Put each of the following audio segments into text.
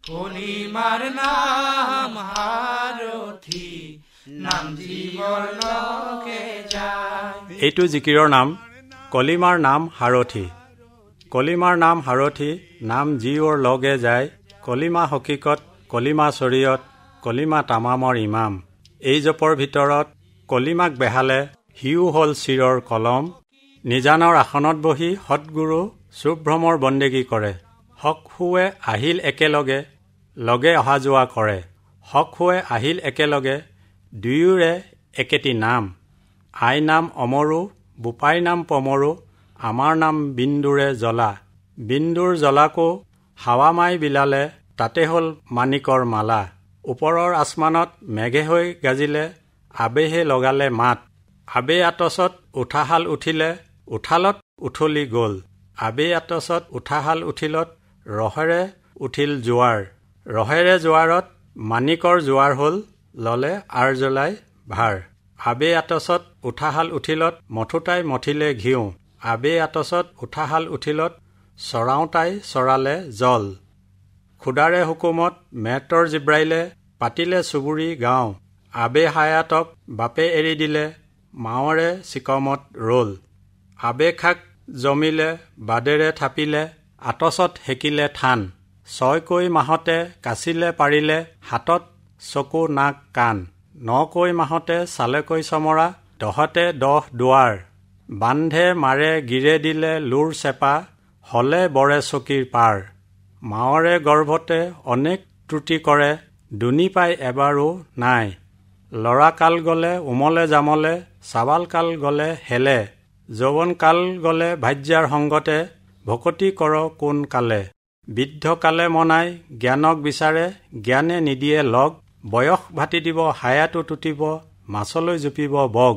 কলিমাৰ নাম হাৰথি নাম জীৱৰ লগে যায়। এইটো জিকিৰৰ নাম কলিমাৰ নাম হাৰথি। কলিমাৰ নাম হাৰথি নাম জীৱৰ লগে যায়। কলিমা হকীকত কলিমা শৰীয়ত কলিমা তামামৰ ইমাম। এই জপৰ ভিতৰত কলিমাক বেহালে সিও হ'ল চিৰৰ কলম। নিজানৰ আসনত বহি সৎগুৰু সুভ্ৰমৰ বন্দেগী কৰে। হক হুৱে আহিল একেলগে লগে অহা যোৱা কৰে। হক হুৱে আহিল একেলগে দুয়োৰে একেটি নাম। আই নাম অমৰো বোপাই নাম পমৰো আমাৰ নাম বিন্দুৰে জ্বলা। বিন্দুৰ জ্বলাকো হাৱা মাই বিলালে তাতে হ'ল মানিকৰ মালা। ওপৰৰ আসমানত মেঘে হৈ গাজিলে আবেহে লগালে মাত। আবে আতচত উঠাহাল উঠিলে উঠালত উঠলি গ'ল। আবে আতচত উঠাহাল উঠিলত ৰহেৰে উঠিল জোৱাৰ। ৰহেৰে জোৱাৰত মানিকৰ জোৱাৰ হ'ল ললে আৰ জ্বলাই ভাৰ। আবে আতচত উঠাহাল উঠিলত মথুতাই মথিলে ঘিউ। আবে আতচত উঠাহাল উঠিলত চৰাওতাই চৰালে জল। খুদাৰে হুকুমত মেটৰ জিব্ৰাইলে পাতিলে চুবুৰী গাঁও। আবে হায়াতক বাপে এৰি দিলে মাৱৰে চিকমত ৰল। আবে খাক জমিলে বাদেৰে থাপিলে আতচত হেকিলে থান। ছয়কৈ মাহতে কাচিলে পাৰিলে হাতত চকু নাক কাণ। নকৈ মাহতে চালেকৈ চমৰা দহতে 10 দুৱাৰ। বান্ধে মাৰে গিৰে দিলে লুৰ চেপা হলে বৰে চকীৰ পাৰ। মাৱৰে গৰ্ভতে অনেক ত্ৰুটি কৰে দুনি পাই এবাৰো নাই। লৰা কাল গলে উমলে জামলে চাবাল কাল গলে হেলে। যৌৱন কাল গলে ভাজ্যাৰ সংগতে ভকতি কৰ কোন কালে। বৃদ্ধ কালে মনাই জ্ঞানক বিচাৰে জ্ঞানে নিদিয়ে লগ। বয়স ভাটি দিব হায়াতো টুটিব মাছলৈ জুপিব বগ।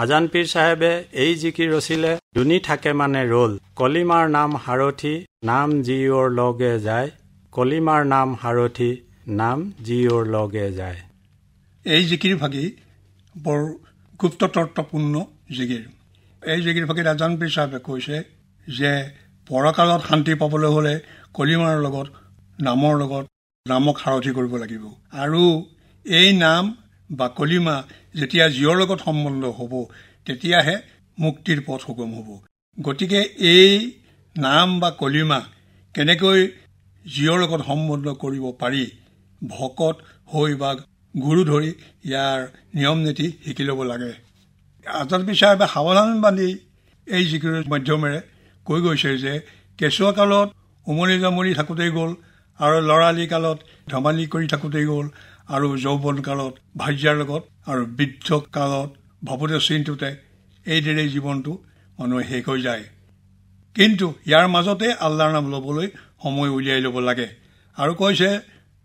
আজান পীৰ চাহেবে এই জিকিৰ ৰচিলে দুনি থাকে মানে ৰল। কলিমাৰ নাম হাৰথি নাম জীৱৰ লগে যায়। কলিমাৰ নাম হাৰথি নাম জীৱৰ লগে যায়। এই জিকিৰ ভাগি বৰ গুপ্ত তত্ত্বপূৰ্ণ জিকিৰ। এই জিকিৰ ভাগিত আজান পীৰ চাহেবে কৈছে যে পৰকালত শান্তি পাবলৈ হ'লে কলিমাৰ লগত নামৰ লগত নামক সাৰথি কৰিব লাগিব। আৰু এই নাম বা কলিমা যেতিয়া জীৱৰ লগত সম্বন্ধ হ'ব তেতিয়াহে মুক্তিৰ পথ সুগম হ'ব। গতিকে এই নাম বা কলিমা কেনেকৈ জীৱৰ লগত সম্বন্ধ কৰিব পাৰি ভকত হৈ বা গুৰু ধৰি ইয়াৰ নিয়ম নীতি শিকি ল'ব লাগে। আজান পীৰ চাহেবে সাৱধান বান্ধি এই জিকিৰৰ মাধ্যমেৰে কৈ গৈছে যে কেঁচুৱা কালত উমনি জামনি থাকোঁতেই গ'ল আৰু ল'ৰালি কালত ধেমালি কৰি থাকোঁতেই গ'ল আৰু যৌৱন কালত ভাজ্যাৰ লগত আৰু বৃদ্ধ কালত ভাবোতে চিন্তুতে এইদৰে জীৱনটো মানুহে শেষ হৈ যায়। কিন্তু ইয়াৰ মাজতে আল্লাহৰ নাম ল'বলৈ সময় উলিয়াই ল'ব লাগে। আৰু কৈছে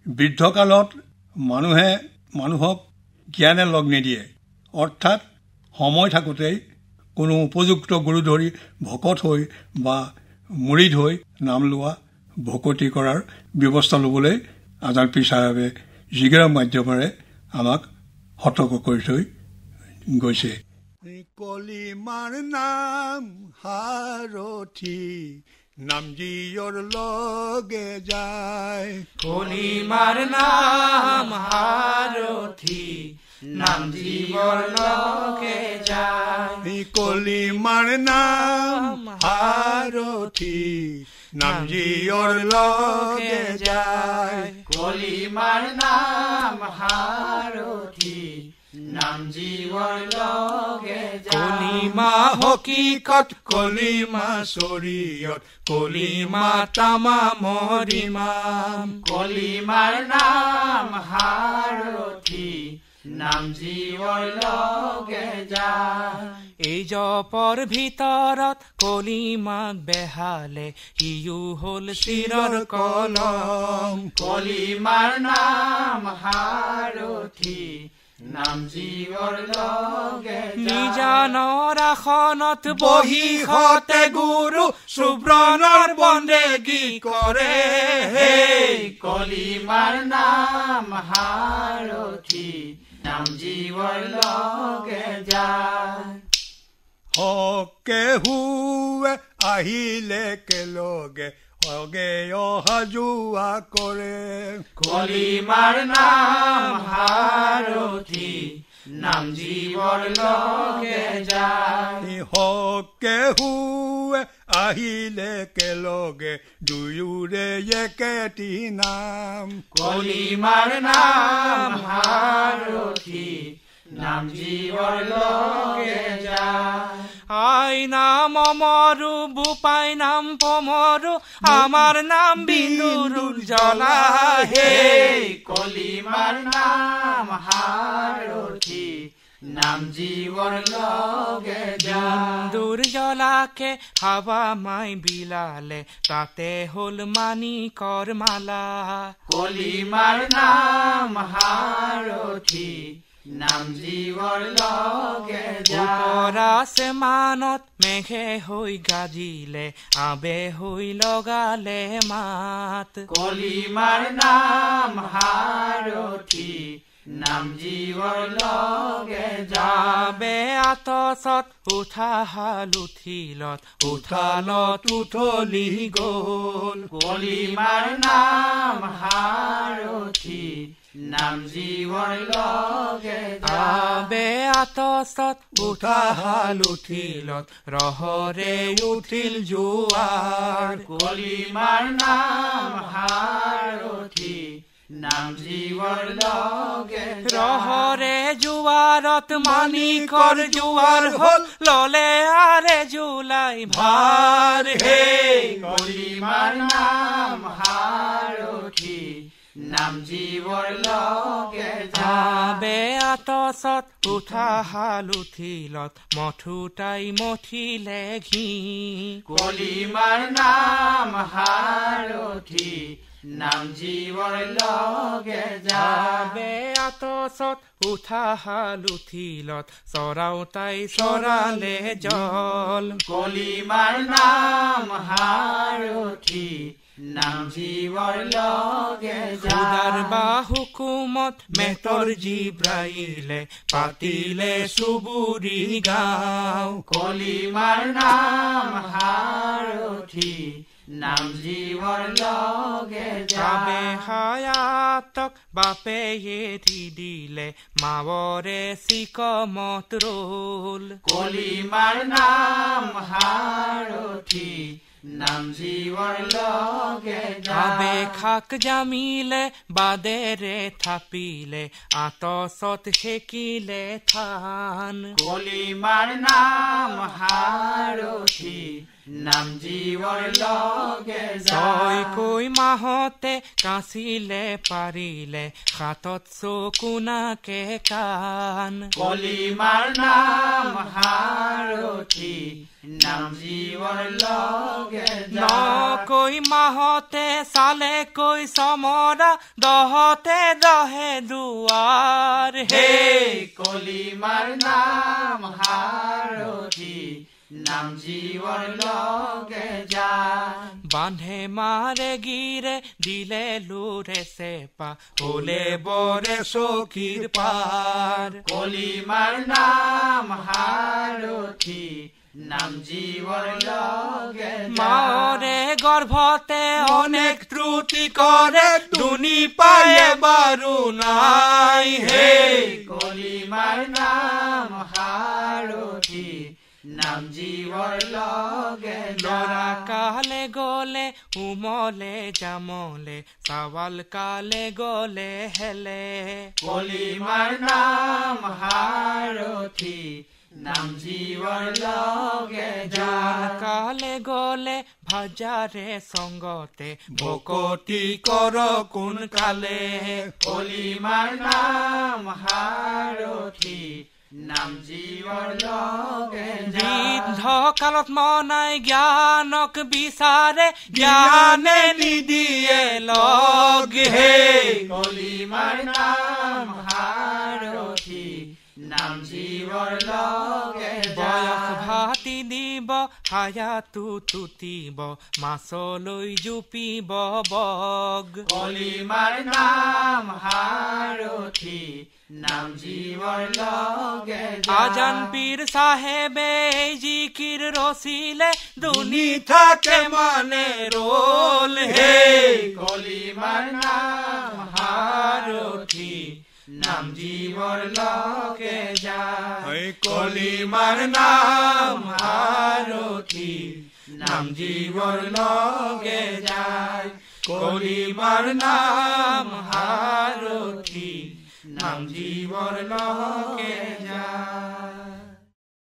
বৃদ্ধ কালত মানুহে মানুহক জ্ঞানে লগ নিদিয়ে। অৰ্থাৎ সময় থাকোঁতেই কোনো উপযুক্ত গুৰু ধৰি ভকত হৈ বা মুৰিদ হৈ নাম লোৱা ভকতি কৰাৰ ব্যৱস্থা ল'বলৈ আজান পীৰ চাহেবে জিকিৰৰ মাধ্যমেৰে আমাক সতৰ্ক কৰি থৈ গৈছে। কলিমাৰ নাম হাৰথি নাম জীৱৰ লগে যায়। কলিমাৰ নাম হাৰথি নাম জীৱৰ লগে যায়। কলিমাৰ নাম হাৰথি নাম জীৱৰ লগে যায়। কলিমাৰ নাম হাৰথি নাম জীৱৰ লগে যায়। কলিমা হকীকত কলিমা শৰীয়ত কলিমা তামামৰ ইমাম। কলিমাৰ নাম হাৰথি নাম জীৱৰ লগে যায়। এই জপৰ ভিতৰত কলিমাক বেহালে ইও হ'ল চিৰৰ কলম। কলিমাৰ নাম হাৰথি নাম জীৱৰ লগে যায়। নিজানৰ আসনত বহি সতে গুৰু সুব্ৰণৰ বন্দেগী কৰে। কলিমাৰ নাম হাৰথি নাম জীৱৰ লগে যায়। হকে হুৱে আহিলে একেলগে হগে অহা যোৱা কৰে কলিমাৰ নাম হাৰথি নাম জীৱৰ লগে যায় হকে হুৱে আহিলে একেলগে দুয়োৰে একেটি নাম কলিমাৰ নাম হাৰথি নাম জীৱৰ লগে যায় আই নাম অমৰু বুপাই নাম পমৰু আমাৰ নাম বিন্দুৰুল জ্বলা হে কলিমাৰ নাম হাৰথি নাম জীৱৰ লগে যায় দুৰ্জ্বলাকে হাবা মাই বিলালে তাতে হল মানিকৰ মালা কলিমাৰ নাম হাৰথি নাম জীৱৰ লগে যায় আসমানত মেঘে হৈ গাজিলে আবে হৈ লগালে মাত কলিমাৰ নাম হাৰথি নাম জীৱৰ লগে যাবে আতচত উঠা হাল উঠিলত উঠালত উঠলি গল কলিমাৰ নাম হাৰথি নাম জীৱৰ লগে আবে আতচত উঠা হাল উঠিলত ৰহৰে উঠিল জোৱাৰ কলিমাৰ নাম হাৰথি নাম জীৱৰ লগে ৰহৰে জোৱাৰত মানিকৰ জোৱাৰ হল ললে আৰে জুলাই ভাৰ হে কলিমাৰ নাম হাৰথি নাম জীৱৰ লগে যাবে আতচত উঠা হাল উঠিলত মথুতাই মথিলে ঘি কলিমাৰ নাম হাৰথি নাম জীৱৰ লগে যাবে আতচত উঠা হাল উঠিলত চৰাওতাই চৰালে জল কলিমাৰ নাম হাৰথি নাম জীৱৰ লগে খুদাৰ বা হুকুমত মেটৰ জিব্ৰাইলে পাতিলে চুবুৰী গাঁও কলিমাৰ নাম হাৰথি নাম জীৱৰ লগে যাবে হায়াতক বাপে এৰি দিলে মাৱৰে চিকমত ৰল কলিমাৰ নাম হাৰথি নাম জীৱৰ লগে যাবে খাক জামিলে বাদেৰে থাপিলে আতচত সেকিলে থান কলিমাৰ নাম হাৰথি নাম জীৱৰ লগে ছয়কৈ মাহতে কাঁচিলে পাৰিলে হাতত চকুনাকে কাণ কলিমাৰ নাম হাৰথি নাম জীৱৰ লগে নকৈ মাহতে চালে কৈ চমৰা দহতে দহে দুৱাৰ হে কলিমাৰ নাম হাৰথি নাম জীৱৰ লগে যায় বান্ধে মাৰে গিৰে দিলে লুৰে চেপা হলে বৰে চকীৰ পাৰ কলিমাৰ নাম হাৰথি নাম জীৱৰ লগে মাৰে গৰ্ভতে অনেক ত্ৰুটি কৰে দুনি পায়ে বাৰু নাই হে কলিমাৰ নাম হাৰথি নাম জীৱৰ লগে লৰা কালে গলে উমলে জামলে চাৱাল কালে গলে হেলে কলিমাৰ নাম হাৰথি নাম জীৱৰ লগে জান কালে গলে ভাজাৰে সংগতে ভকতি কৰ কোন কালে কলিমাৰ নাম হাৰথি নাম জীৱৰ লগে বৃদ্ধ কালত মনাই জ্ঞানক বিচাৰে জ্ঞানে নিদিয়ে লগ হে কলিমাৰ নাম হাৰথি নাম জীৱৰ লগে বয়স ভাতি দিব হায়াতো তুতিব মাছলৈ জুপিব বগ কলিমাৰ নাম হাৰথি নাম জীবর লগে আজান পীর সাহেবে জিকির রসিলে দুনি থাকে মনে রোল হে কলিমার নাম হারথি নাম জীবর লগে যায় কলিমার নাম হারথি নাম জীবর লগে যায় কলিমার নাম হারথি নাম জীবর লগে যায়